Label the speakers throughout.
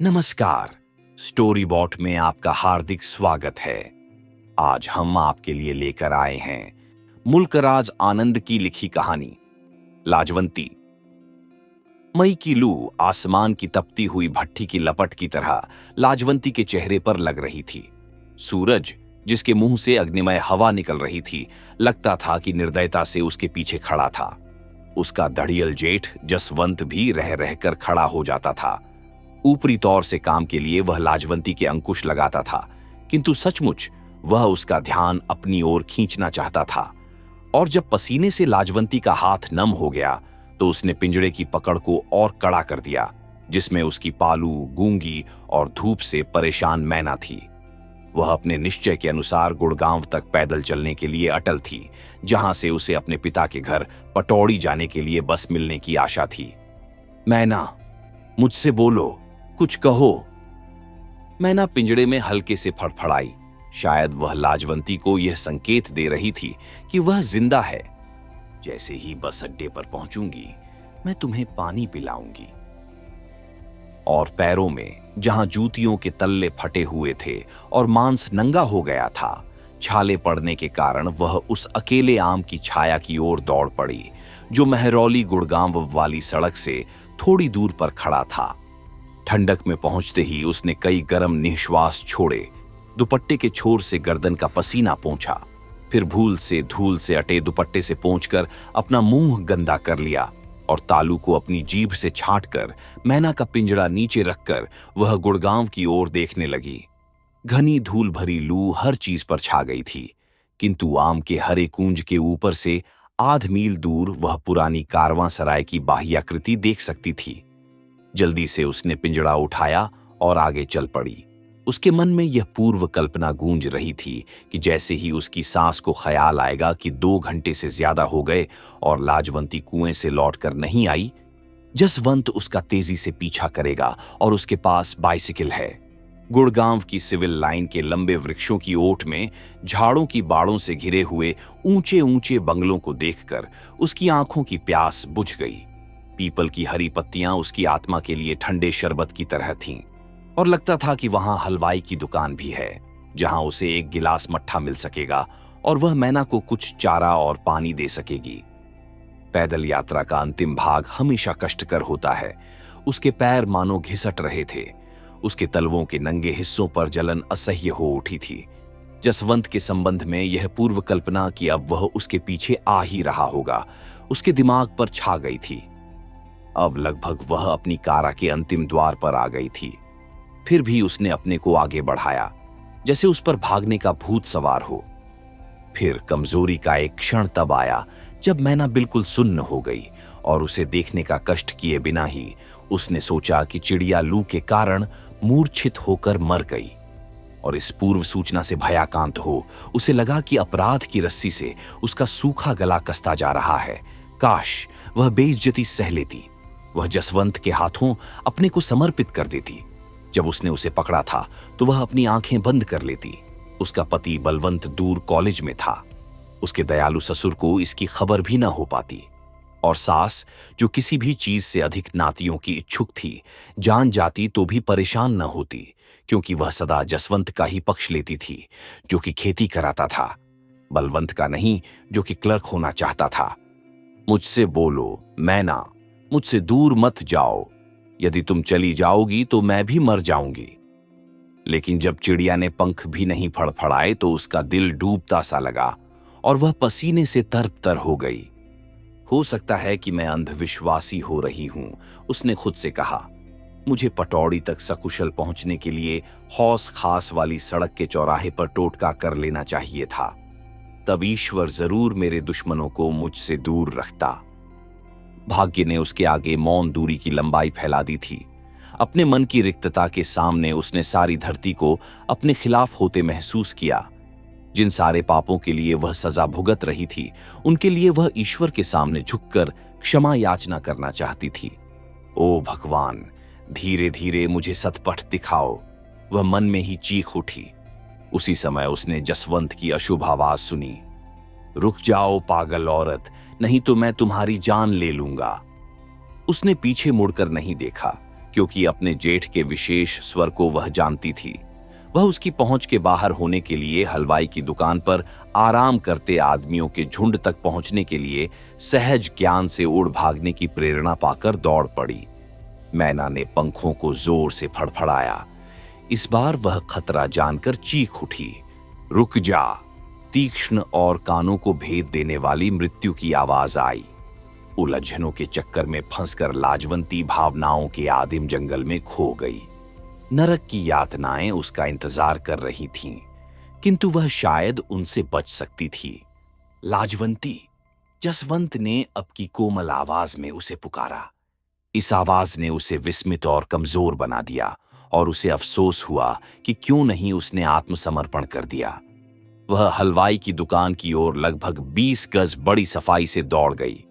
Speaker 1: नमस्कार। Story bot में आपका हार्दिक स्वागत है। आज हम आपके लिए लेकर आए हैं मुल्कराज आनंद की लिखी कहानी लाजवंती। मई की लू आसमान की तपती हुई भट्ठी की लपट की तरह लाजवंती के चेहरे पर लग रही थी। सूरज, जिसके मुंह से अग्निमय हवा निकल रही थी, लगता था कि निर्दयता से उसके पीछे खड़ा था। उसका धड़ियल जेठ जसवंत भी रह रहकर खड़ा हो जाता था। ऊपरी तौर से काम के लिए वह लाजवंती के अंकुश लगाता था, किंतु सचमुच वह उसका ध्यान अपनी ओर खींचना चाहता था। और जब पसीने से लाजवंती का हाथ नम हो गया तो उसने पिंजड़े की पकड़ को और कड़ा कर दिया, जिसमें उसकी पालू, गूंगी और धूप से परेशान मैना थी। वह अपने निश्चय के अनुसार गुड़गांव तक पैदल चलने के लिए अटल थी, जहां से उसे अपने पिता के घर पटौड़ी जाने के लिए बस मिलने की आशा थी। मैना, मुझसे बोलो, कुछ कहो। मैना पिंजड़े में हल्के से फड़फड़ाई। शायद वह लाजवंती को यह संकेत दे रही थी कि वह जिंदा है। जैसे ही बस अड्डे पर पहुंचूंगी, मैं तुम्हें पानी पिलाऊंगी। और पैरों में, जहां जूतियों के तल्ले फटे हुए थे और मांस नंगा हो गया था, छाले पड़ने के कारण वह उस अकेले आम की छाया की ओर दौड़ पड़ी, जो महरौली गुड़गांव वाली सड़क से थोड़ी दूर पर खड़ा था। ठंडक में पहुंचते ही उसने कई गर्म निश्वास छोड़े, दुपट्टे के छोर से गर्दन का पसीना पोंछा, फिर धूल से अटे दुपट्टे से पोंछकर अपना मुंह गंदा कर लिया और तालू को अपनी जीभ से छांटकर मैना का पिंजड़ा नीचे रखकर वह गुड़गांव की ओर देखने लगी। घनी धूल भरी लू हर चीज पर छा गई थी, किंतु आम के हरे कूंज के ऊपर से आध मील दूर वह पुरानी कारवां सराय की बाह्याकृति देख सकती थी। जल्दी से उसने पिंजड़ा उठाया और आगे चल पड़ी। उसके मन में यह पूर्व कल्पना गूंज रही थी कि जैसे ही उसकी सांस को ख्याल आएगा कि 2 घंटे से ज्यादा हो गए और लाजवंती कुएं से लौटकर नहीं आई, जसवंत उसका तेजी से पीछा करेगा और उसके पास बाइसिकल है। गुड़गांव की सिविल लाइन के लंबे वृक्षों की ओट में झाड़ों की बाड़ों से घिरे हुए ऊंचे ऊंचे बंगलों को देखकर उसकी आंखों की प्यास बुझ गई। पीपल की हरी पत्तियां उसकी आत्मा के लिए ठंडे शरबत की तरह थीं, और लगता था कि वहां हलवाई की दुकान भी है, जहां उसे एक गिलास मट्ठा मिल सकेगा और वह मैना को कुछ चारा और पानी दे सकेगी। पैदल यात्रा का अंतिम भाग हमेशा कष्टकर होता है। उसके पैर मानो घिसट रहे थे। उसके तलवों के नंगे हिस्सों पर जलन असह्य हो उठी थी। जसवंत के संबंध में यह पूर्व कल्पना कि अब वह उसके पीछे आ ही रहा होगा, उसके दिमाग पर छा गई थी। अब लगभग वह अपनी कारा के अंतिम द्वार पर आ गई थी। फिर भी उसने अपने को आगे बढ़ाया, जैसे उस पर भागने का भूत सवार हो। फिर कमजोरी का एक क्षण तब आया जब मैना बिल्कुल सुन्न हो गई और उसे देखने का कष्ट किए बिना ही उसने सोचा कि चिड़िया लू के कारण मूर्छित होकर मर गई। और इस पूर्व सूचना से भयाकांत हो उसे लगा कि अपराध की रस्सी से उसका सूखा गला कसता जा रहा है। काश वह बेइज्जती सह लेती, वह जसवंत के हाथों अपने को समर्पित कर देती। जब उसने उसे पकड़ा था तो वह अपनी आंखें बंद कर लेती। उसका पति बलवंत दूर कॉलेज में था। उसके दयालु ससुर को इसकी खबर भी न हो पाती। और सास, जो किसी भी चीज से अधिक नातियों की इच्छुक थी, जान जाती तो भी परेशान न होती, क्योंकि वह सदा जसवंत का ही पक्ष लेती थी, जो कि खेती कराता था, बलवंत का नहीं, जो कि क्लर्क होना चाहता था। मुझसे बोलो मैना, मुझसे दूर मत जाओ। यदि तुम चली जाओगी तो मैं भी मर जाऊंगी। लेकिन जब चिड़िया ने पंख भी नहीं फड़फड़ाए तो उसका दिल डूबता सा लगा और वह पसीने से तरबतर हो गई। हो सकता है कि मैं अंधविश्वासी हो रही हूं, उसने खुद से कहा। मुझे पटौड़ी तक सकुशल पहुंचने के लिए हौस खास वाली सड़क के चौराहे पर टोटका कर लेना चाहिए था। तब ईश्वर जरूर मेरे दुश्मनों को मुझसे दूर रखता। भाग्य ने उसके आगे मौन दूरी की लंबाई फैला दी थी। अपने मन की रिक्तता के सामने उसने सारी धरती को अपने खिलाफ होते महसूस किया। जिन सारे पापों के लिए वह सजा भुगत रही थी, उनके लिए वह ईश्वर के सामने झुककर क्षमा याचना करना चाहती थी। ओ भगवान, धीरे धीरे मुझे सतपथ दिखाओ, वह मन में ही चीख उठी। उसी समय उसने जसवंत की अशुभ आवाज सुनी। रुक जाओ पागल औरत, नहीं तो मैं तुम्हारी जान ले लूंगा। उसने पीछे मुड़कर नहीं देखा, क्योंकि अपने जेठ के विशेष स्वर को वह जानती थी। वह उसकी पहुंच के बाहर होने के लिए हलवाई की दुकान पर आराम करते आदमियों के झुंड तक पहुंचने के लिए सहज ज्ञान से उड़ भागने की प्रेरणा पाकर दौड़ पड़ी। मैना ने पंखों को जोर से फड़फड़ाया। इस बार वह खतरा जानकर चीख उठी। रुक जा! तीक्ष्ण और कानों को भेद देने वाली मृत्यु की आवाज आई। उलझनों के चक्कर में फंसकर लाजवंती भावनाओं के आदिम जंगल में खो गई। नरक की यातनाएं उसका इंतजार कर रही थीं, किंतु वह शायद उनसे बच सकती थी। लाजवंती! जसवंत ने अब की कोमल आवाज में उसे पुकारा। इस आवाज ने उसे विस्मित और कमजोर बना दिया और उसे अफसोस हुआ कि क्यों नहीं उसने आत्मसमर्पण कर दिया। वह हलवाई की दुकान की ओर लगभग 20 गज बड़ी सफाई से दौड़ गई।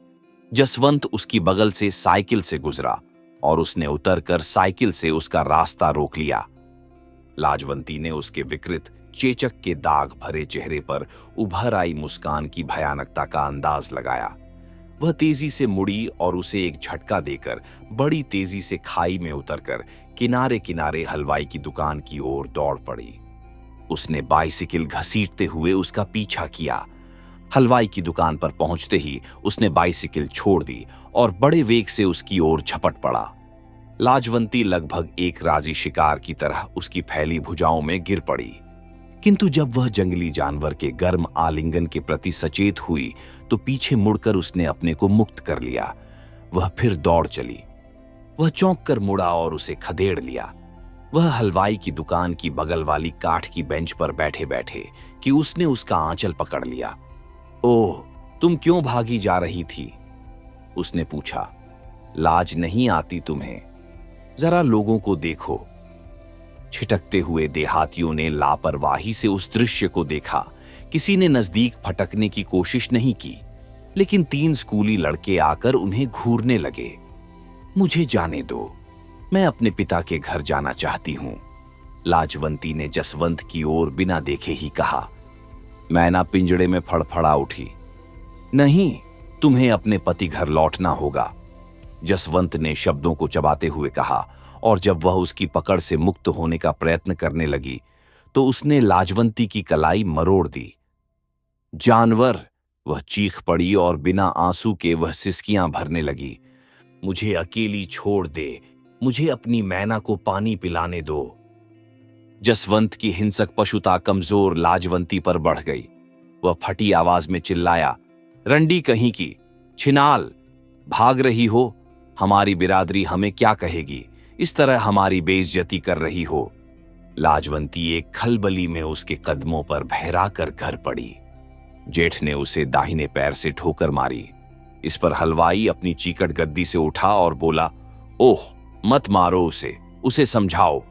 Speaker 1: जसवंत उसकी बगल से साइकिल से गुजरा और उसने उतरकर साइकिल से उसका रास्ता रोक लिया। लाजवंती ने उसके विकृत चेचक के दाग भरे चेहरे पर उभर आई मुस्कान की भयानकता का अंदाज लगाया। वह तेजी से मुड़ी और उसे एक झटका देकर बड़ी तेजी से खाई में उतरकर किनारे किनारे हलवाई की दुकान की ओर दौड़ पड़ी। उसने बाइसिकल घसीटते हुए उसका पीछा किया। हलवाई की दुकान पर पहुंचते ही उसने बाइसिकल छोड़ दी और बड़े वेग से उसकी ओर झपट पड़ा। लाजवंती लगभग एक राजी शिकार की तरह उसकी फैली भुजाओं में गिर पड़ी, किंतु जब वह जंगली जानवर के गर्म आलिंगन के प्रति सचेत हुई तो पीछे मुड़कर उसने अपने को मुक्त कर लिया। वह फिर दौड़ चली। वह चौंक कर मुड़ा और उसे खदेड़ लिया। वह हलवाई की दुकान की बगल वाली काठ की बेंच पर बैठे बैठे कि उसने उसका आंचल पकड़ लिया। ओह, तुम क्यों भागी जा रही थी? उसने पूछा। लाज नहीं आती तुम्हें? जरा लोगों को देखो। छिटकते हुए देहातियों ने लापरवाही से उस दृश्य को देखा। किसी ने नजदीक फटकने की कोशिश नहीं की, लेकिन 3 स्कूली लड़के आकर उन्हें घूरने लगे। मुझे जाने दो, मैं अपने पिता के घर जाना चाहती हूं, लाजवंती ने जसवंत की ओर बिना देखे ही कहा। मैना पिंजड़े में फड़फड़ा उठी। नहीं, तुम्हें अपने पति घर लौटना होगा, जसवंत ने शब्दों को चबाते हुए कहा, और जब वह उसकी पकड़ से मुक्त होने का प्रयत्न करने लगी तो उसने लाजवंती की कलाई मरोड़ दी। जानवर! वह चीख पड़ी और बिना आंसू के वह सिसकियां भरने लगी। मुझे अकेली छोड़ दे, मुझे अपनी मैना को पानी पिलाने दो। जसवंत की हिंसक पशुता कमजोर लाजवंती पर बढ़ गई। वह फटी आवाज में चिल्लाया, रंडी कहीं की, छिनाल! भाग रही हो? हमारी बिरादरी हमें क्या कहेगी? इस तरह हमारी बेइज्जती कर रही हो। लाजवंती एक खलबली में उसके कदमों पर बहरा कर घर पड़ी। जेठ ने उसे दाहिने पैर से ठोकर मारी। इस पर हलवाई अपनी चीकट गद्दी से उठा और बोला, ओह, मत मारो उसे समझाओ।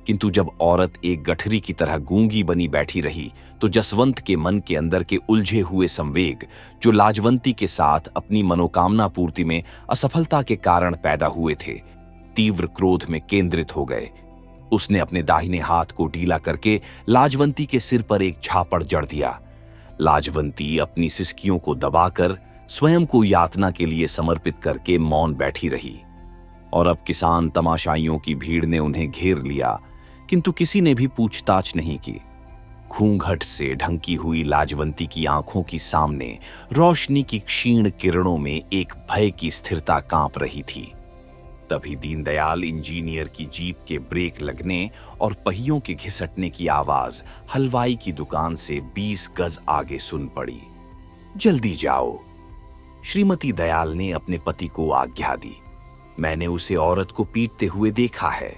Speaker 1: किंतु जब औरत एक गठरी की तरह गूंगी बनी बैठी रही तो जसवंत के मन के अंदर के उलझे हुए संवेग, जो लाजवंती के साथ अपनी मनोकामना पूर्ति में असफलता के कारण पैदा हुए थे, तीव्र क्रोध में केंद्रित हो गए। उसने अपने दाहिने हाथ को ढीला करके लाजवंती के सिर पर एक झापड़ जड़ दिया। लाजवंती अपनी सिसकियों को दबाकर स्वयं को यातना के लिए समर्पित करके मौन बैठी रही। और अब किसान तमाशाइयों की भीड़ ने उन्हें घेर लिया, किंतु किसी ने भी पूछताछ नहीं की। घूंघट से ढंकी हुई लाजवंती की आंखों की सामने रोशनी की क्षीण किरणों में एक भय की स्थिरता कांप रही थी। तभी दीनदयाल इंजीनियर की जीप के ब्रेक लगने और पहियों के घिसटने की आवाज हलवाई की दुकान से 20 गज आगे सुन पड़ी। जल्दी जाओ, श्रीमती दयाल ने अपने पति को आज्ञा दी। मैंने उसे औरत को पीटते हुए देखा है।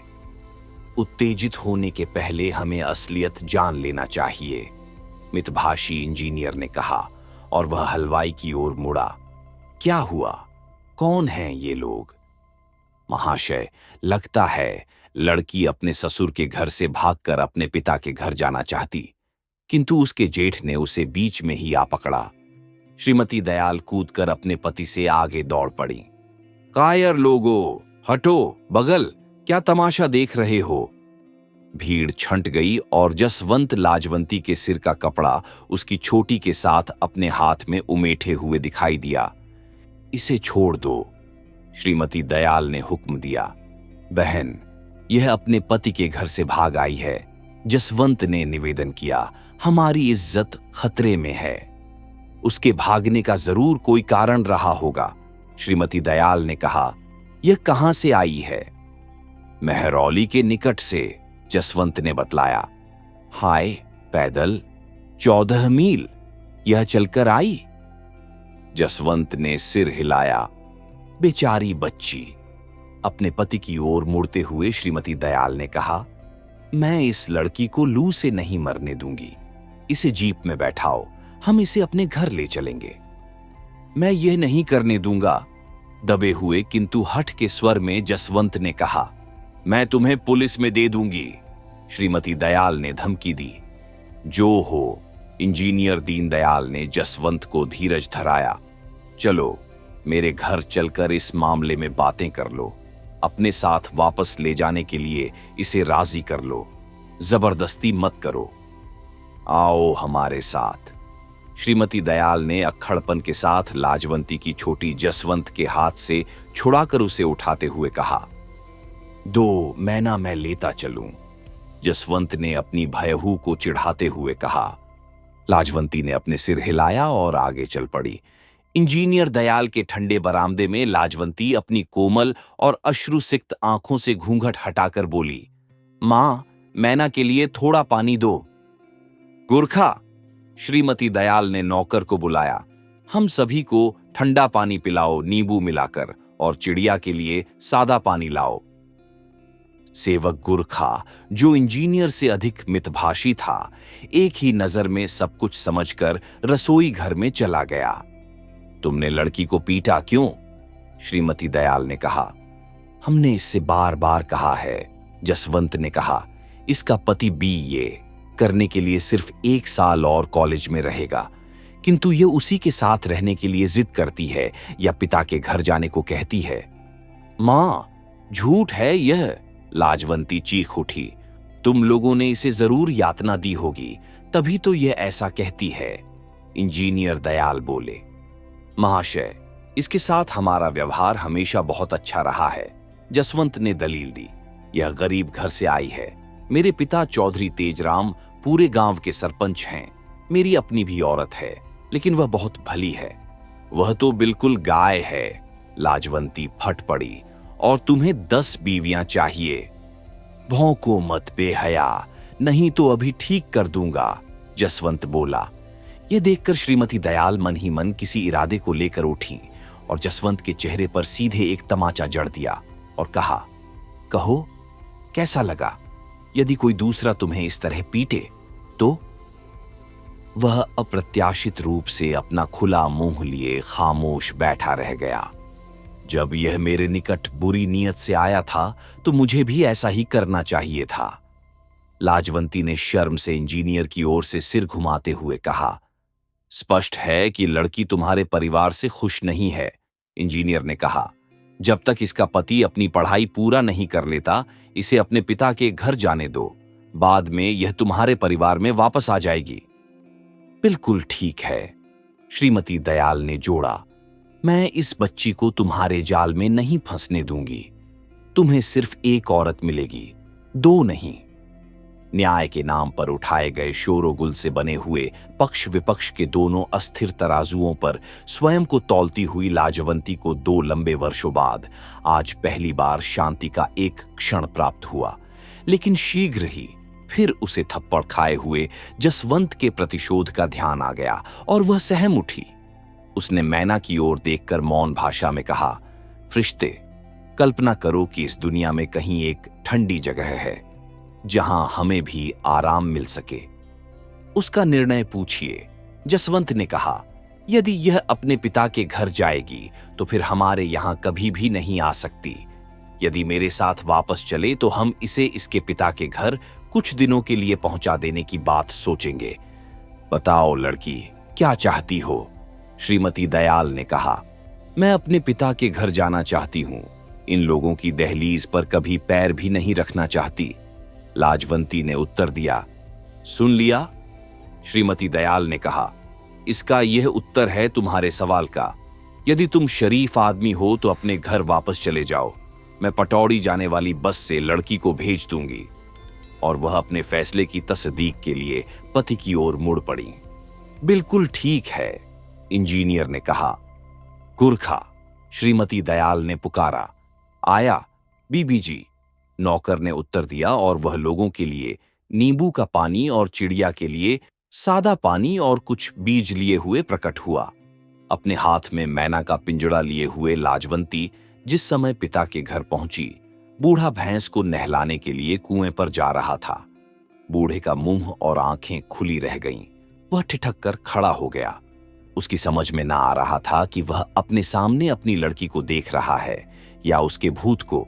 Speaker 1: उत्तेजित होने के पहले हमें असलियत जान लेना चाहिए, मितभाषी इंजीनियर ने कहा, और वह हलवाई की ओर मुड़ा। क्या हुआ? कौन हैं ये लोग? महाशय, लगता है लड़की अपने ससुर के घर से भागकर अपने पिता के घर जाना चाहती, किंतु उसके जेठ ने उसे बीच में ही आ पकड़ा। श्रीमती दयाल कूदकर अपने पति से आगे दौड़ पड़ी। कायर लोगो, हटो बगल, क्या तमाशा देख रहे हो? भीड़ छंट गई और जसवंत लाजवंती के सिर का कपड़ा उसकी छोटी के साथ अपने हाथ में उमेठे हुए दिखाई दिया। इसे छोड़ दो, श्रीमती दयाल ने हुक्म दिया। बहन, यह अपने पति के घर से भाग आई है। जसवंत ने निवेदन किया। हमारी इज्जत खतरे में है। उसके भागने का जरूर कोई कारण रहा होगा। श्रीमती दयाल ने कहा। यह कहां से आई है? मेहरौली के निकट से, जसवंत ने बतलाया। हाय, पैदल 14 मील यह चलकर आई? जसवंत ने सिर हिलाया। बेचारी बच्ची। अपने पति की ओर मुड़ते हुए श्रीमती दयाल ने कहा, मैं इस लड़की को लू से नहीं मरने दूंगी। इसे जीप में बैठाओ, हम इसे अपने घर ले चलेंगे। मैं यह नहीं करने दूंगा, दबे हुए किंतु हठ के स्वर में जसवंत ने कहा। मैं तुम्हें पुलिस में दे दूंगी, श्रीमती दयाल ने धमकी दी। जो हो, इंजीनियर दीनदयाल ने जसवंत को धीरज धराया। चलो, मेरे घर चलकर इस मामले में बातें कर लो। अपने साथ वापस ले जाने के लिए इसे राजी कर लो। जबरदस्ती मत करो। आओ हमारे साथ। श्रीमती दयाल ने अक्खड़पन के साथ लाजवंती की छोटी जसवंत के हाथ से छुड़ाकर उसे उठाते हुए कहा। दो मैना मैं लेता चलूं, जसवंत ने अपनी भयहू को चिढ़ाते हुए कहा। लाजवंती ने अपने सिर हिलाया और आगे चल पड़ी। इंजीनियर दयाल के ठंडे बरामदे में लाजवंती अपनी कोमल और अश्रुसिक्त आंखों से घूंघट हटाकर बोली, मां, मैना के लिए थोड़ा पानी दो। गुरखा, श्रीमती दयाल ने नौकर को बुलाया। हम सभी को ठंडा पानी पिलाओ नींबू मिलाकर, और चिड़िया के लिए सादा पानी लाओ। सेवक गुरखा, जो इंजीनियर से अधिक मितभाषी था, एक ही नजर में सब कुछ समझकर रसोई घर में चला गया। तुमने लड़की को पीटा क्यों? श्रीमती दयाल ने कहा। हमने इससे बार बार कहा है, जसवंत ने कहा। इसका पति बीए करने के लिए सिर्फ 1 साल और कॉलेज में रहेगा, किंतु ये उसी के साथ रहने के लिए जिद करती है या पिता के घर जाने को कहती है। मां, झूठ है यह, लाजवंती चीख उठी। तुम लोगों ने इसे जरूर यातना दी होगी, तभी तो यह ऐसा कहती है। इंजीनियर दयाल बोले। महाशय, इसके साथ हमारा व्यवहार हमेशा बहुत अच्छा रहा है, जसवंत ने दलील दी। यह गरीब घर से आई है। मेरे पिता चौधरी तेजराम पूरे गांव के सरपंच हैं। मेरी अपनी भी औरत है, लेकिन वह बहुत भली है। वह तो बिल्कुल गाय है, लाजवंती फट पड़ी। और तुम्हें 10 बीवियां चाहिए? भौंको मत बेहया, नहीं तो अभी ठीक कर दूंगा, जसवंत बोला। यह देखकर श्रीमती दयाल मन ही मन किसी इरादे को लेकर उठी और जसवंत के चेहरे पर सीधे एक तमाचा जड़ दिया और कहा, कहो, कैसा लगा? यदि कोई दूसरा तुम्हें इस तरह पीटे तो? वह अप्रत्याशित रूप से अपना खुला मुंह लिए खामोश बैठा रह गया। जब यह मेरे निकट बुरी नीयत से आया था तो मुझे भी ऐसा ही करना चाहिए था, लाजवंती ने शर्म से इंजीनियर की ओर से सिर घुमाते हुए कहा। स्पष्ट है कि लड़की तुम्हारे परिवार से खुश नहीं है, इंजीनियर ने कहा। जब तक इसका पति अपनी पढ़ाई पूरा नहीं कर लेता, इसे अपने पिता के घर जाने दो। बाद में यह तुम्हारे परिवार में वापस आ जाएगी। बिल्कुल ठीक है, श्रीमती दयाल ने जोड़ा। मैं इस बच्ची को तुम्हारे जाल में नहीं फंसने दूंगी। तुम्हें सिर्फ एक औरत मिलेगी, 2 नहीं। न्याय के नाम पर उठाए गए शोरोगुल से बने हुए पक्ष विपक्ष के दोनों अस्थिर तराजुओं पर स्वयं को तौलती हुई लाजवंती को 2 लंबे वर्षों बाद आज पहली बार शांति का एक क्षण प्राप्त हुआ। लेकिन शीघ्र ही फिर उसे थप्पड़ खाए हुए जसवंत के प्रतिशोध का ध्यान आ गया और वह सहम उठी। उसने मैना की ओर देखकर मौन भाषा में कहा, फरिश्ते, कल्पना करो कि इस दुनिया में कहीं एक ठंडी जगह है जहां हमें भी आराम मिल सके। उसका निर्णय पूछिए, जसवंत ने कहा। यदि यह अपने पिता के घर जाएगी तो फिर हमारे यहां कभी भी नहीं आ सकती। यदि मेरे साथ वापस चले तो हम इसे इसके पिता के घर कुछ दिनों के लिए पहुंचा देने की बात सोचेंगे। बताओ लड़की, क्या चाहती हो? श्रीमती दयाल ने कहा। मैं अपने पिता के घर जाना चाहती हूं। इन लोगों की दहलीज पर कभी पैर भी नहीं रखना चाहती, लाजवंती ने उत्तर दिया। सुन लिया? श्रीमती दयाल ने कहा। इसका यह उत्तर है तुम्हारे सवाल का। यदि तुम शरीफ आदमी हो तो अपने घर वापस चले जाओ। मैं पटौड़ी जाने वाली बस से लड़की को भेज दूंगी। और वह अपने फैसले की तस्दीक के लिए पति की ओर मुड़ पड़ी। बिल्कुल ठीक है, इंजीनियर ने कहा। गुरखा, श्रीमती दयाल ने पुकारा। आया बीबी जी, नौकर ने उत्तर दिया और वह लोगों के लिए नींबू का पानी और चिड़िया के लिए सादा पानी और कुछ बीज लिए हुए प्रकट हुआ। अपने हाथ में मैना का पिंजड़ा लिए हुए लाजवंती जिस समय पिता के घर पहुंची, बूढ़ा भैंस को नहलाने के लिए कुएं पर जा रहा था। बूढ़े का मुंह और आंखें खुली रह गईं। वह ठिठक कर खड़ा हो गया। उसकी समझ में ना आ रहा था कि वह अपने सामने अपनी लड़की को देख रहा है या उसके भूत को।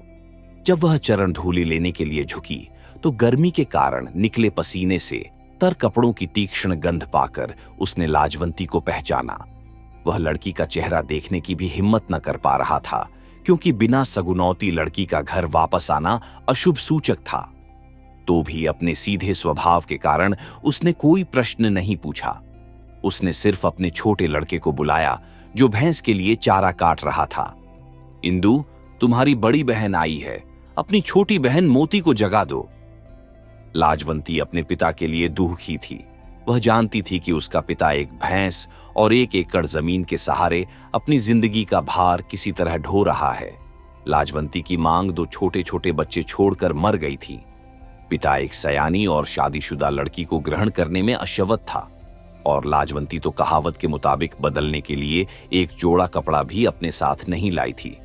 Speaker 1: जब वह चरण धूलि लेने के लिए झुकी तो गर्मी के कारण निकले पसीने से तर कपड़ों की तीक्ष्ण गंध पाकर उसने लाजवंती को पहचाना। वह लड़की का चेहरा देखने की भी हिम्मत न कर पा रहा था, क्योंकि बिना सगुनौती लड़की का घर वापस आना अशुभ सूचक था। तो भी अपने सीधे स्वभाव के कारण उसने कोई प्रश्न नहीं पूछा। उसने सिर्फ अपने छोटे लड़के को बुलाया जो भैंस के लिए चारा काट रहा था। इंदु, तुम्हारी बड़ी बहन आई है, अपनी छोटी बहन मोती को जगा दो। लाजवंती अपने पिता के लिए दुखी थी। वह जानती थी कि उसका पिता एक भैंस और 1 एकड़ जमीन के सहारे अपनी जिंदगी का भार किसी तरह ढो रहा है। लाजवंती की मांग 2 छोटे छोटे बच्चे छोड़कर मर गई थी। पिता एक सयानी और शादीशुदा लड़की को ग्रहण करने में अशवत था, और लाजवंती तो कहावत के मुताबिक बदलने के लिए एक जोड़ा कपड़ा भी अपने साथ नहीं लाई थी।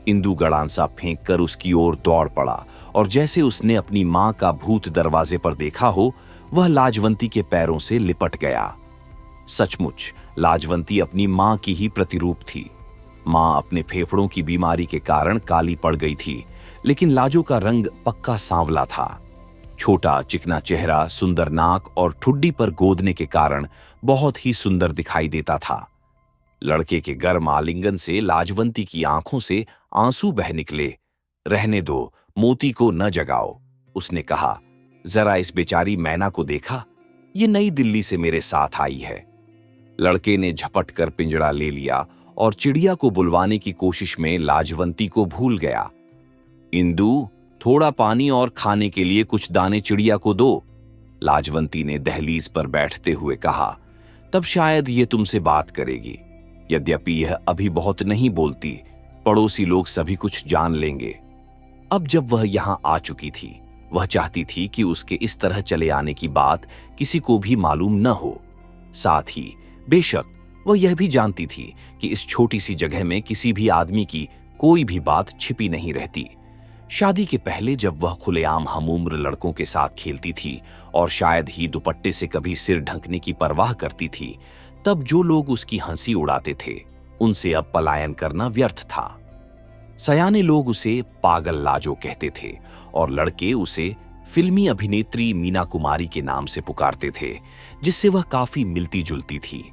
Speaker 1: इंदु गड़ांसा फेंक कर उसकी ओर दौड़ पड़ा, और जैसे उसने अपनी मां का भूत दरवाजे पर देखा हो, वह लाजवंती के पैरों से लिपट गया। सचमुच लाजवंती अपनी मां की ही प्रतिरूप थी। मां अपने फेफड़ों की बीमारी के कारण काली पड़ गई थी, लेकिन लाजो का रंग पक्का सांवला था। छोटा चिकना चेहरा, सुंदर नाक और ठुड्डी पर गोदने के कारण बहुत ही सुंदर दिखाई देता था। लड़के के गर्म आलिंगन से लाजवंती की आंखों से आंसू बह निकले। रहने दो, मोती को न जगाओ, उसने कहा। जरा इस बेचारी मैना को देखा, ये नई दिल्ली से मेरे साथ आई है। लड़के ने झपट कर पिंजड़ा ले लिया और चिड़िया को बुलवाने की कोशिश में लाजवंती को भूल गया। इंदु, थोड़ा पानी और खाने के लिए कुछ दाने चिड़िया को दो, लाजवंती ने दहलीज पर बैठते हुए कहा। तब शायद ये तुमसे बात करेगी। यद्यपि यह अभी बहुत नहीं बोलती, पड़ोसी लोग सभी कुछ जान लेंगे। अब जब वह यहां आ चुकी थी, वह चाहती थी कि उसके इस तरह चले आने की बात किसी को भी मालूम न हो। साथ ही बेशक वह यह भी जानती थी कि इस छोटी सी जगह में किसी भी आदमी की कोई भी बात छिपी नहीं रहती। शादी के पहले जब वह खुलेआम हमउम्र लड़कों के साथ खेलती थी और शायद ही दुपट्टे से कभी सिर ढकने की परवाह करती थी, तब जो लोग उसकी हंसी उड़ाते थे, उनसे अब पलायन करना व्यर्थ था। सयाने लोग उसे पागल लाजो कहते थे और लड़के उसे फिल्मी अभिनेत्री मीना कुमारी के नाम से पुकारते थे, जिससे वह काफी मिलती जुलती थी।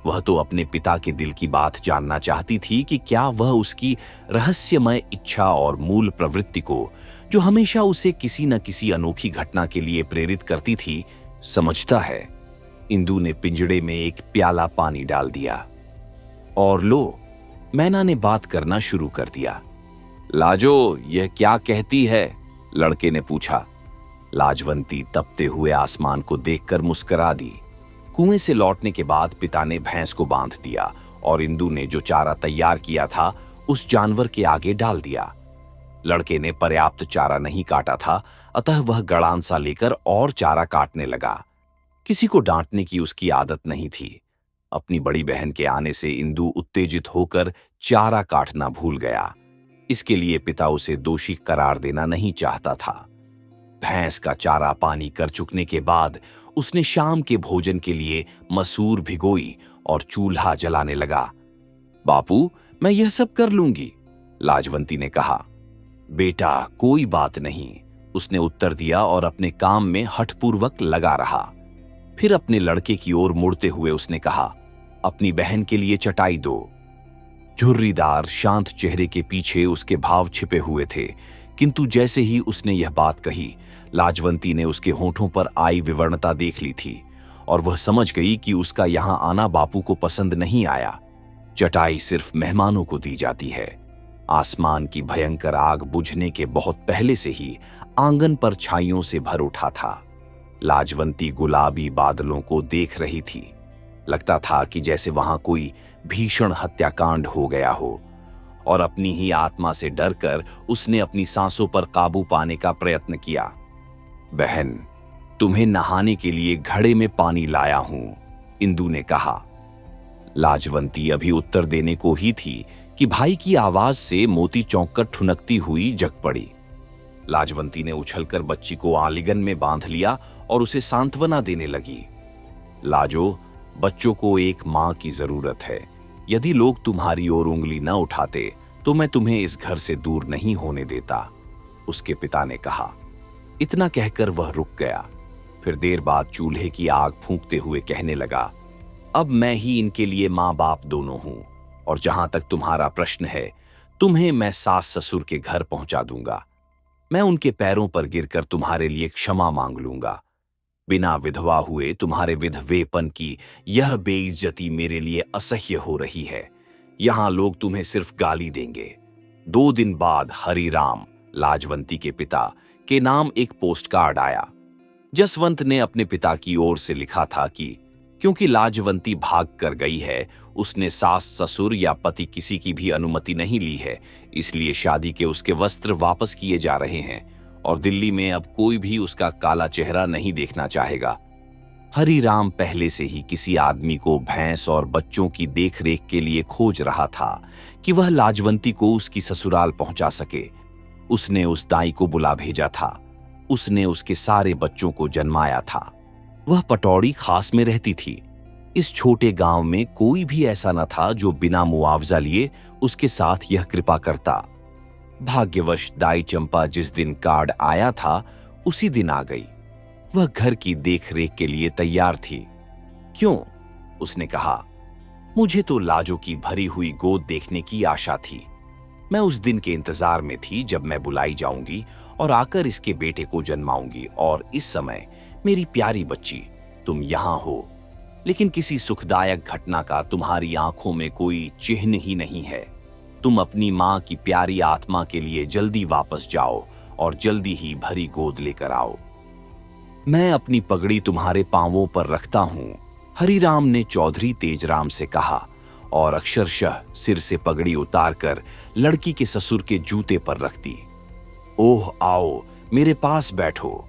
Speaker 1: वह तो अपने पिता के दिल की बात जानना चाहती थी कि क्या वह उसकी रहस्यमय इच्छा और मूल प्रवृत्ति को, जो हमेशा उसे किसी न किसी अनोखी घटना के लिए प्रेरित करती थी, समझता है। इंदु ने पिंजड़े में एक प्याला पानी डाल दिया। और लो, मैना ने बात करना शुरू कर दिया। लाजो, यह क्या कहती है? लड़के ने पूछा। लाजवंती तपते हुए आसमान को देखकर मुस्कुरा दी। कुएं से लौटने के बाद पिता ने भैंस को बांध दिया और इंदु ने जो चारा तैयार किया था उस जानवर के आगे डाल दिया। लड़के ने पर्याप्त चारा नहीं काटा था, अतः वह गड़ान सा लेकर और चारा काटने लगा। किसी को डांटने की उसकी आदत नहीं थी। अपनी बड़ी बहन के आने से इंदु उत्तेजित होकर चारा काटना भूल गया। इसके लिए पिता उसे दोषी करार देना नहीं चाहता था। भैंस का चारा पानी कर चुकने के बाद उसने शाम के भोजन के लिए मसूर भिगोई और चूल्हा जलाने लगा। बापू, मैं यह सब कर लूंगी, लाजवंती ने कहा। बेटा, कोई बात नहीं, उसने उत्तर दिया और अपने काम में हठपूर्वक लगा रहा। फिर अपने लड़के की ओर मुड़ते हुए उसने कहा, अपनी बहन के लिए चटाई दो। झुर्रीदार शांत चेहरे के पीछे उसके भाव छिपे हुए थे, किंतु जैसे ही उसने यह बात कही, लाजवंती ने उसके होठों पर आई विवरणता देख ली थी और वह समझ गई कि उसका यहां आना बापू को पसंद नहीं आया। चटाई सिर्फ मेहमानों को दी जाती है। आसमान की भयंकर आग बुझने के बहुत पहले से ही आंगन पर छाइयों से भर उठा था। लाजवंती गुलाबी बादलों को देख रही थी। लगता था कि जैसे वहां कोई भीषण हत्याकांड हो गया हो, और अपनी ही आत्मा से डरकर उसने अपनी सांसों पर काबू पाने का प्रयत्न किया। बहन, तुम्हें नहाने के लिए घड़े में पानी लाया हूं, इंदु ने कहा। लाजवंती अभी उत्तर देने को ही थी कि भाई की आवाज से मोती चौंक कर ठुनकती हुई जग पड़ी। लाजवंती ने उछलकर बच्ची को आलिंगन में बांध लिया और उसे सांत्वना देने लगी। लाजो, बच्चों को एक मां की जरूरत है। यदि लोग तुम्हारी ओर उंगली न उठाते तो मैं तुम्हें इस घर से दूर नहीं होने देता, उसके पिता ने कहा। इतना कहकर वह रुक गया। फिर देर बाद चूल्हे की आग फूंकते हुए कहने लगा, अब मैं ही इनके लिए मां बाप दोनों हूं, और जहां तक तुम्हारा प्रश्न है, तुम्हें मैं सास ससुर के घर पहुंचा दूंगा। मैं उनके पैरों पर गिरकर तुम्हारे लिए क्षमा मांग लूंगा। बिना विधवा हुए तुम्हारे विधवेपन की यह बेइज्जती मेरे लिए असह्य हो रही है। यहां लोग तुम्हें सिर्फ गाली देंगे। 2 दिन बाद हरिराम, लाजवंती के पिता, के नाम एक पोस्टकार्ड आया। जसवंत ने अपने पिता की ओर से लिखा था कि क्योंकि लाजवंती भाग कर गई है, उसने सास ससुर या पति किसी की भी अनुमति नहीं ली है, इसलिए शादी के उसके वस्त्र वापस किए जा रहे हैं और दिल्ली में अब कोई भी उसका काला चेहरा नहीं देखना चाहेगा। हरिराम पहले से ही किसी आदमी को भैंस और बच्चों की देखरेख के लिए खोज रहा था कि वह लाजवंती को उसकी ससुराल पहुंचा सके। उसने उस दाई को बुला भेजा था। उसने उसके सारे बच्चों को जन्माया था। वह पटौड़ी खास में रहती थी। इस छोटे गांव में कोई भी ऐसा न था जो बिना मुआवजा लिए उसके साथ यह कृपा करता। भाग्यवश दाई चंपा जिस दिन कार्ड आया था उसी दिन आ गई। वह घर की देखरेख के लिए तैयार थी। क्यों? उसने कहा। मुझे तो लाजो की भरी हुई गोद देखने की आशा थी। मैं उस दिन के इंतजार में थी जब मैं बुलाई जाऊंगी और आकर इसके बेटे को जन्माऊंगी, और इस समय मेरी प्यारी बच्ची, तुम यहां हो। लेकिन किसी सुखदायक घटना का तुम्हारी आंखों में कोई चिन्ह ही नहीं है। तुम अपनी मां की प्यारी आत्मा के लिए जल्दी वापस जाओ और जल्दी ही भरी गोद लेकर आओ। मैं अपनी पगड़ी तुम्हारे पांवों पर रखता हूं, हरिराम ने चौधरी तेजराम से कहा, और अक्षरशः सिर से पगड़ी उतारकर लड़की के ससुर के जूते पर रख दी। ओह, आओ मेरे पास बैठो।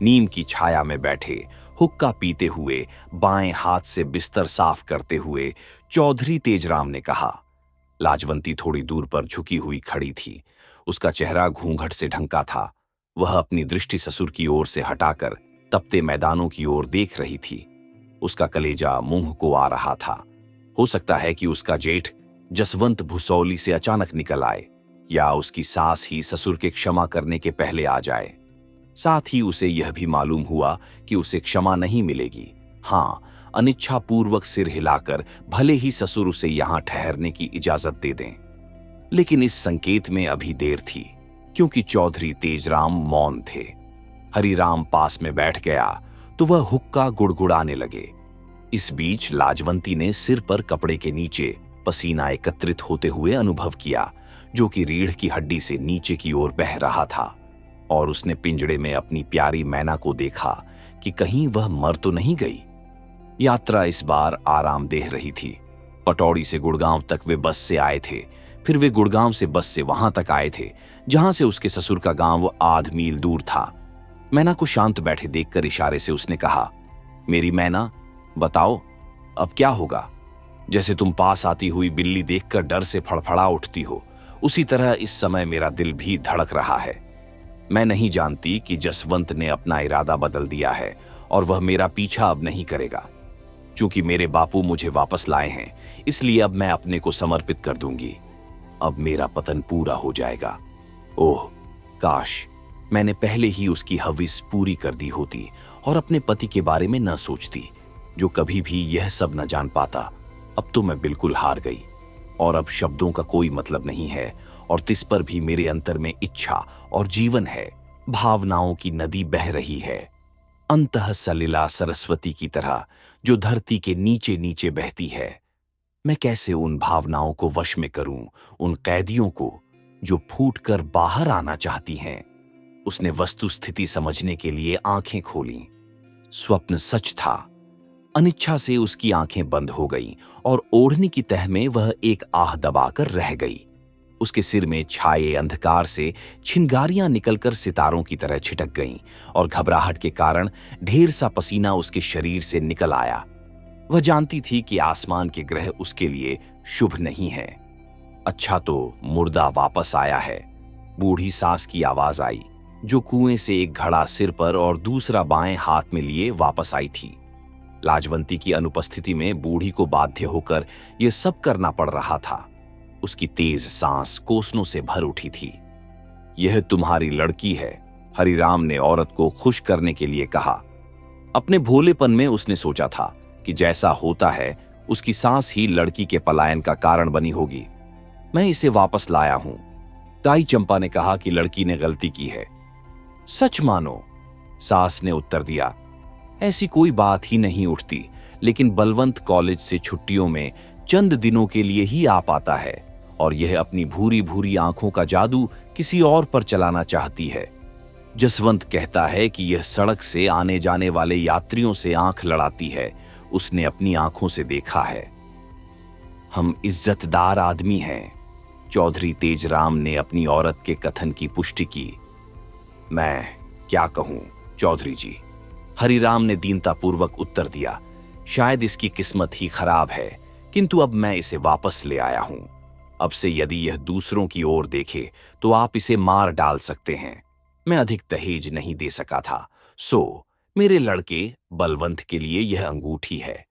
Speaker 1: नीम की छाया में बैठे, हुक्का पीते हुए, बाएं हाथ से बिस्तर साफ करते हुए चौधरी तेजराम ने कहा। लाजवंती थोड़ी दूर पर झुकी हुई खड़ी थी। उसका चेहरा घूंघट से ढंका था। वह अपनी दृष्टि ससुर की ओर से हटाकर तपते मैदानों की ओर देख रही थी। उसका कलेजा मुंह को आ रहा था। हो सकता है कि उसका जेठ जसवंत भुसौली से अचानक निकल आए, या उसकी सास ही ससुर के क्षमा करने के पहले आ जाए। साथ ही उसे यह भी मालूम हुआ कि उसे क्षमा नहीं मिलेगी। हाँ, अनिच्छापूर्वक सिर हिलाकर भले ही ससुर उसे यहां ठहरने की इजाजत दे दें। लेकिन इस संकेत में अभी देर थी, क्योंकि चौधरी तेजराम मौन थे। हरिराम पास में बैठ गया तो वह हुक्का गुड़गुड़ाने लगे। इस बीच लाजवंती ने सिर पर कपड़े के नीचे पसीना एकत्रित होते हुए अनुभव किया, जो कि रीढ़ की हड्डी से नीचे की ओर बह रहा था, और उसने पिंजड़े में अपनी प्यारी मैना को देखा कि कहीं वह मर तो नहीं गई। यात्रा इस बार आरामदेह रही थी। पटौड़ी से गुड़गांव तक वे बस से आए थे। फिर वे गुड़गांव से बस से वहां तक आए थे जहां से उसके ससुर का गांव आध मील दूर था। मैना को शांत बैठे देखकर इशारे से उसने कहा, मेरी मैना, बताओ अब क्या होगा? जैसे तुम पास आती हुई बिल्ली देखकर डर से फड़फड़ा उठती हो, उसी तरह इस समय मेरा दिल भी धड़क रहा है। मैं नहीं जानती कि जसवंत ने अपना इरादा बदल दिया है और वह मेरा पीछा अब नहीं करेगा। चूंकि मेरे बापू मुझे वापस लाए हैं, इसलिए अब मैं अपने को समर्पित कर दूंगी। अब मेरा पतन पूरा हो जाएगा। ओह, काश मैंने पहले ही उसकी हविस पूरी कर दी होती और अपने पति के बारे में न सोचती, जो कभी भी यह सब न जान पाता। अब तो मैं बिल्कुल हार गई, और अब शब्दों का कोई मतलब नहीं है, और तिस पर भी मेरे अंतर में इच्छा और जीवन है। भावनाओं की नदी बह रही है, अंतः सलिला सरस्वती की तरह, जो धरती के नीचे नीचे बहती है। मैं कैसे उन भावनाओं को वश में करूं, उन कैदियों को जो फूटकर बाहर आना चाहती हैं। उसने वस्तु स्थिति समझने के लिए आंखें खोलीं। स्वप्न सच था। अनिच्छा से उसकी आंखें बंद हो गईं और ओढ़नी की तह में वह एक आह दबाकर रह गई। उसके सिर में छाए अंधकार से छिनगारियां निकलकर सितारों की तरह छिटक गईं और घबराहट के कारण ढेर सा पसीना उसके शरीर से निकल आया। वह जानती थी कि आसमान के ग्रह उसके लिए शुभ नहीं है। अच्छा तो मुर्दा वापस आया है। बूढ़ी सास की आवाज आई, जो कुएं से एक घड़ा सिर पर और दूसरा बाएं हाथ में लिए वापस आई थी। लाजवंती की अनुपस्थिति में बूढ़ी को बाध्य होकर यह सब करना पड़ रहा था। उसकी तेज सांस कोसनों से भर उठी थी। यह तुम्हारी लड़की है, हरिराम ने औरत को खुश करने के लिए कहा। अपने भोलेपन में उसने सोचा था कि जैसा होता है उसकी सांस ही लड़की के पलायन का कारण बनी होगी। मैं इसे वापस लाया हूं। ताई चंपा ने कहा कि लड़की ने गलती की है। सच मानो, सास ने उत्तर दिया। ऐसी कोई बात ही नहीं उठती, लेकिन बलवंत कॉलेज से छुट्टियों में चंद दिनों के लिए ही आ पाता है और यह अपनी भूरी भूरी आंखों का जादू किसी और पर चलाना चाहती है। जसवंत कहता है कि यह सड़क से आने जाने वाले यात्रियों से आंख लड़ाती है। उसने अपनी आंखों से देखा है। हम इज्जतदार आदमी हैं, चौधरी तेजराम ने अपनी औरत के कथन की पुष्टि की। मैं क्या कहूं चौधरी जी, हरिराम ने दीनतापूर्वक उत्तर दिया। शायद इसकी किस्मत ही खराब है, किंतु अब मैं इसे वापस ले आया हूं। अब से यदि यह दूसरों की ओर देखे तो आप इसे मार डाल सकते हैं। मैं अधिक दहेज नहीं दे सका था, सो मेरे लड़के बलवंत के लिए यह अंगूठी है।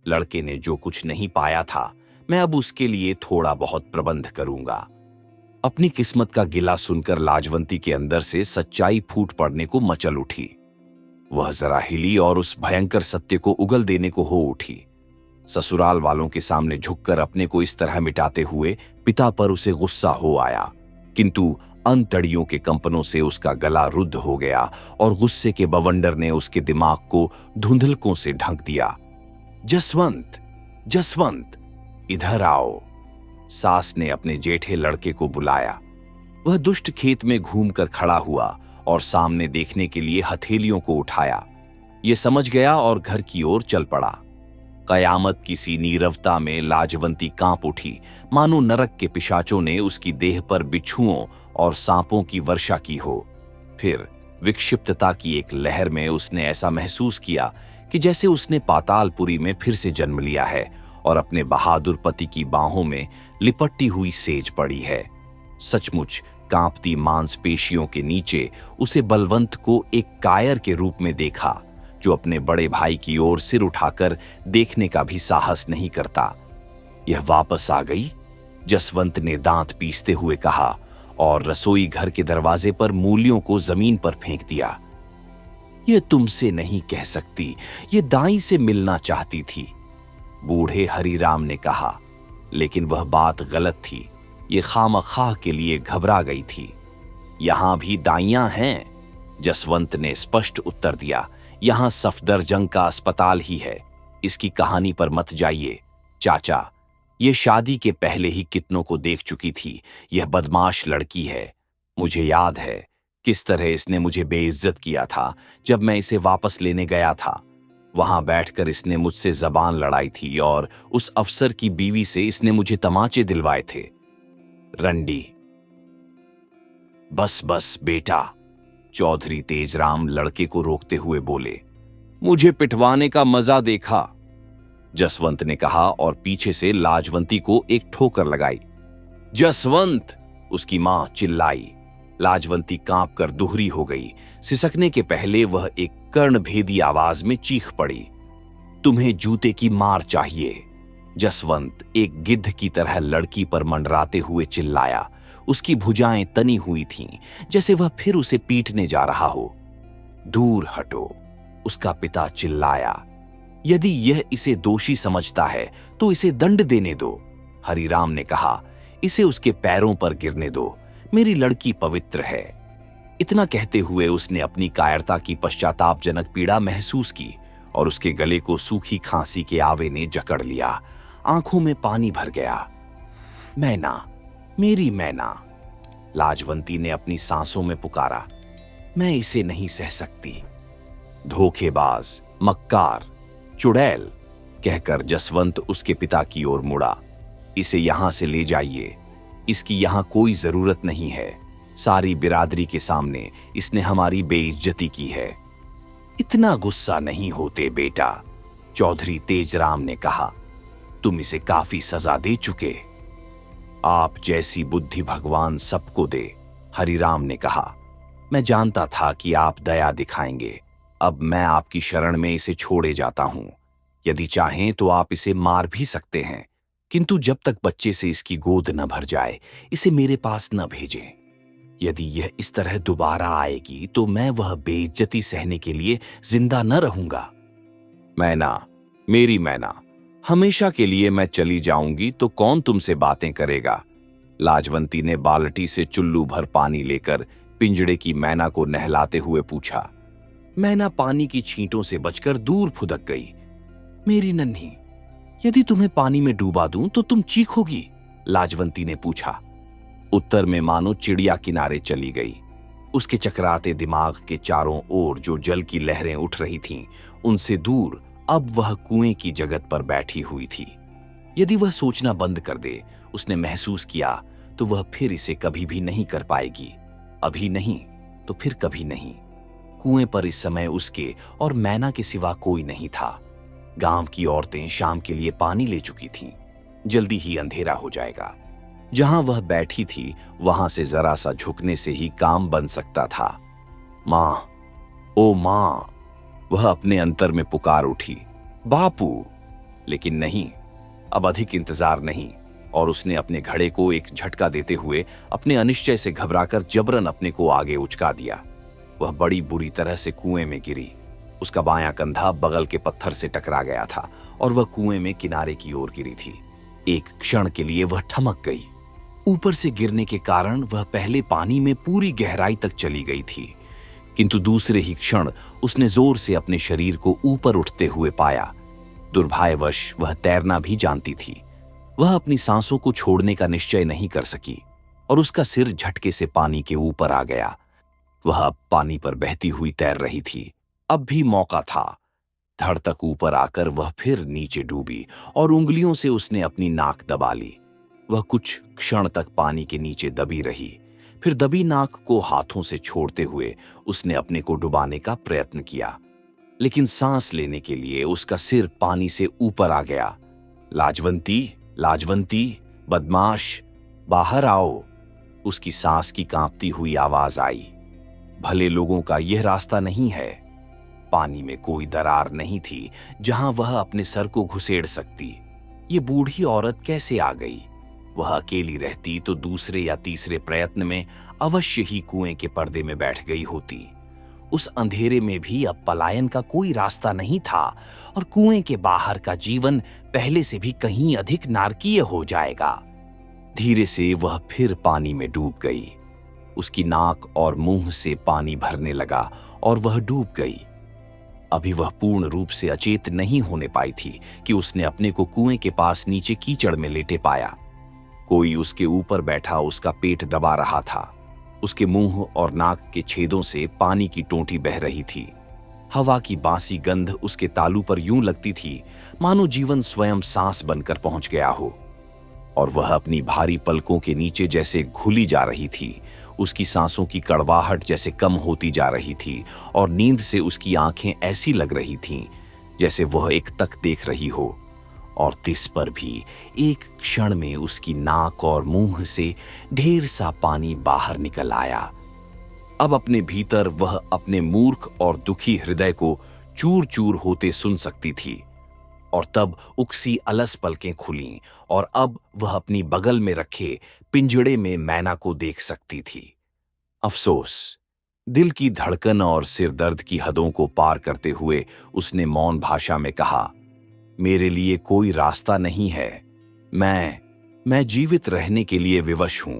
Speaker 1: लड़के ने जो कुछ नहीं पाया था, मैं अब उसके लिए थोड़ा बहुत प्रबंध करूंगा। अपनी किस्मत का गिला सुनकर लाजवंती के अंदर से सच्चाई फूट पड़ने को मचल उठी। वह जरा हिली और उस भयंकर सत्य को उगल देने को हो उठी। ससुराल वालों के सामने झुककर अपने को इस तरह मिटाते हुए पिता पर उसे गुस्सा हो आया, किंतु अंतड़ियों के कंपनों से उसका गला रुद्ध हो गया और गुस्से के बवंडर ने उसके दिमाग को धुंधलकों से ढक दिया। जसवंत, जसवंत, इधर आओ, सास ने अपने जेठे लड़के को बुलाया। वह दुष्ट खेत में घूमकर खड़ा हुआ और सामने देखने के लिए हथेलियों को उठाया। ये समझ गया और घर की ओर चल पड़ा। कयामत की सी नीरवता में लाजवंती कांप उठी, मानो नरक के पिशाचों ने उसकी देह पर बिच्छुओं और सांपों की वर्षा की हो। फिर विक्षिप्तता की एक लहर में उसने ऐसा महसूस किया कि जैसे उसने पातालपुरी में फिर से जन्म लिया है और अपने बहादुर पति की बाहों में लिपटी हुई सेज पड़ी है। सचमुच कांपती मांसपेशियों के नीचे उसे बलवंत को एक कायर के रूप में देखा, जो अपने बड़े भाई की ओर सिर उठाकर देखने का भी साहस नहीं करता। यह वापस आ गई, जसवंत ने दांत पीसते हुए कहा और रसोई घर के दरवाजे पर मूलियों को जमीन पर फेंक दिया। यह तुमसे नहीं कह सकती, यह दाई से मिलना चाहती थी, बूढ़े हरिराम ने कहा। लेकिन वह बात गलत थी। ये खामखाह के लिए घबरा गई थी। यहां भी दाइयां हैं, जसवंत ने स्पष्ट उत्तर दिया। यहां सफदरजंग का अस्पताल ही है। इसकी कहानी पर मत जाइए चाचा, ये शादी के पहले ही कितनों को देख चुकी थी। यह बदमाश लड़की है। मुझे याद है किस तरह इसने मुझे बेइज्जत किया था जब मैं इसे वापस लेने गया था। वहां बैठकर इसने मुझसे जबान लड़ाई थी और उस अफसर की बीवी से इसने मुझे तमाचे दिलवाए थे। रंडी, बस बस बेटा, चौधरी तेजराम लड़के को रोकते हुए बोले। मुझे पिटवाने का मजा देखा, जसवंत ने कहा और पीछे से लाजवंती को एक ठोकर लगाई। जसवंत, उसकी मां चिल्लाई। लाजवंती कांप कर दुहरी हो गई। सिसकने के पहले वह एक कर्णभेदी आवाज में चीख पड़ी। तुम्हें जूते की मार चाहिए, जसवंत एक गिद्ध की तरह लड़की पर मंडराते हुए चिल्लाया। उसकी भुजाएं तनी हुई थीं, जैसे वह फिर उसे पीटने जा रहा हो। दूर हटो, उसका पिता चिल्लाया। यदि यह इसे दोषी समझता है तो इसे दंड देने दो, हरिराम ने कहा। इसे उसके पैरों पर गिरने दो, मेरी लड़की पवित्र है। इतना कहते हुए उसने अपनी कायरता की पश्चातापजनक पीड़ा महसूस की और उसके गले को सूखी खांसी के आवे ने जकड़ लिया। आंखों में पानी भर गया। मैना, मेरी मैना, लाजवंती ने अपनी सांसों में पुकारा। मैं इसे नहीं सह सकती। धोखेबाज, मक्कार, चुड़ैल कहकर जसवंत उसके पिता की ओर मुड़ा। इसे यहां से ले जाइए, इसकी यहां कोई जरूरत नहीं है। सारी बिरादरी के सामने इसने हमारी बेइज्जती की है। इतना गुस्सा नहीं होते बेटा, चौधरी तेजराम ने कहा। तुम इसे काफी सजा दे चुके। आप जैसी बुद्धि भगवान सबको दे, हरिराम ने कहा। मैं जानता था कि आप दया दिखाएंगे। अब मैं आपकी शरण में इसे छोड़े जाता हूं। यदि चाहें तो आप इसे मार भी सकते हैं, किंतु जब तक बच्चे से इसकी गोद न भर जाए इसे मेरे पास न भेजें। यदि यह इस तरह दोबारा आएगी तो मैं वह बेइज्जती सहने के लिए जिंदा न रहूंगा। मैना, मेरी मैना, हमेशा के लिए मैं चली जाऊंगी तो कौन तुमसे बातें करेगा? लाजवंती ने बाल्टी से चुल्लू भर पानी लेकर पिंजड़े की मैना को नहलाते हुए पूछा। मैना पानी की छींटों से बचकर दूर फुदक गई। मेरी नन्ही, यदि तुम्हें पानी में डूबा दूं तो तुम चीखोगी? लाजवंती ने पूछा। उत्तर में मानो चिड़िया किनारे चली गई। उसके चकराते दिमाग के चारों ओर जो जल की लहरें उठ रही थीं, उनसे दूर अब वह कुएं की जगत पर बैठी हुई थी। यदि वह सोचना बंद कर दे, उसने महसूस किया, तो वह फिर इसे कभी भी नहीं कर पाएगी। अभी नहीं तो फिर कभी नहीं। कुएं पर इस समय उसके और मैना के सिवा कोई नहीं था। गांव की औरतें शाम के लिए पानी ले चुकी थीं। जल्दी ही अंधेरा हो जाएगा। जहां वह बैठी थी वहां से जरा सा झुकने से ही काम बन सकता था। मां, ओ मां, वह अपने अंतर में पुकार उठी। बापू, लेकिन नहीं, अब अधिक इंतजार नहीं, और उसने अपने घड़े को एक झटका देते हुए अपने अनिश्चय से घबराकर जबरन अपने को आगे उचका दिया। वह बड़ी बुरी तरह से कुएं में गिरी। उसका बायां कंधा बगल के पत्थर से टकरा गया था और वह कुएं में किनारे की ओर गिरी थी। एक क्षण के लिए वह ठमक गई। ऊपर से गिरने के कारण वह पहले पानी में पूरी गहराई तक चली गई थी, किंतु दूसरे ही क्षण उसने जोर से अपने शरीर को ऊपर उठते हुए पाया। दुर्भाग्यवश वह तैरना भी जानती थी। वह अपनी सांसों को छोड़ने का निश्चय नहीं कर सकी और उसका सिर झटके से पानी के ऊपर आ गया। वह अब पानी पर बहती हुई तैर रही थी। अब भी मौका था। धड़ तक ऊपर आकर वह फिर नीचे डूबी और उंगलियों से उसने अपनी नाक दबा ली। वह कुछ क्षण तक पानी के नीचे दबी रही। फिर दबी नाक को हाथों से छोड़ते हुए उसने अपने को डुबाने का प्रयत्न किया, लेकिन सांस लेने के लिए उसका सिर पानी से ऊपर आ गया। लाजवंती, लाजवंती, बदमाश, बाहर आओ, उसकी सांस की कांपती हुई आवाज आई। भले लोगों का यह रास्ता नहीं है। पानी में कोई दरार नहीं थी जहां वह अपने सर को घुसेड़ सकती। ये बूढ़ी औरत कैसे आ गई? वह अकेली रहती तो दूसरे या तीसरे प्रयत्न में अवश्य ही कुएं के पर्दे में बैठ गई होती। उस अंधेरे में भी अब पलायन का कोई रास्ता नहीं था और कुएं के बाहर का जीवन पहले से भी कहीं अधिक नारकीय हो जाएगा। धीरे से वह फिर पानी में डूब गई। उसकी नाक और मुंह से पानी भरने लगा और वह डूब गई। अभी वह पूर्ण रूप से अचेत नहीं होने पाई थी कि उसने अपने को कुएं के पास नीचे कीचड़ में लेटे पाया। कोई उसके ऊपर बैठा उसका पेट दबा रहा था। उसके मुंह और नाक के छेदों से पानी की टोंटी बह रही थी। हवा की बासी गंध उसके तालू पर यूं लगती थी मानो जीवन स्वयं सांस बनकर पहुंच गया हो, और वह अपनी भारी पलकों के नीचे जैसे घुली जा रही थी। उसकी सांसों की कड़वाहट जैसे कम होती जा रही थी और नींद से उसकी आंखें ऐसी लग रही थीं जैसे वह एक तक देख रही हो, और तिस पर भी एक क्षण में उसकी नाक और मुंह से ढेर सा पानी बाहर निकल आया। अब अपने भीतर वह अपने मूर्ख और दुखी हृदय को चूर चूर होते सुन सकती थी, और तब उकसी अलस पलकें खुलीं और अब वह अपनी बगल में रखे पिंजड़े में मैना को देख सकती थी। अफसोस, दिल की धड़कन और सिर दर्द की हदों को पार करते हुए उसने मौन भाषा में कहा, मेरे लिए कोई रास्ता नहीं है। मैं जीवित रहने के लिए विवश हूं।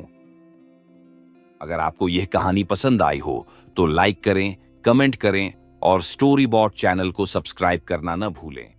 Speaker 1: अगर आपको यह कहानी पसंद आई हो तो लाइक करें, कमेंट करें और स्टोरी बॉट चैनल को सब्सक्राइब करना न भूलें।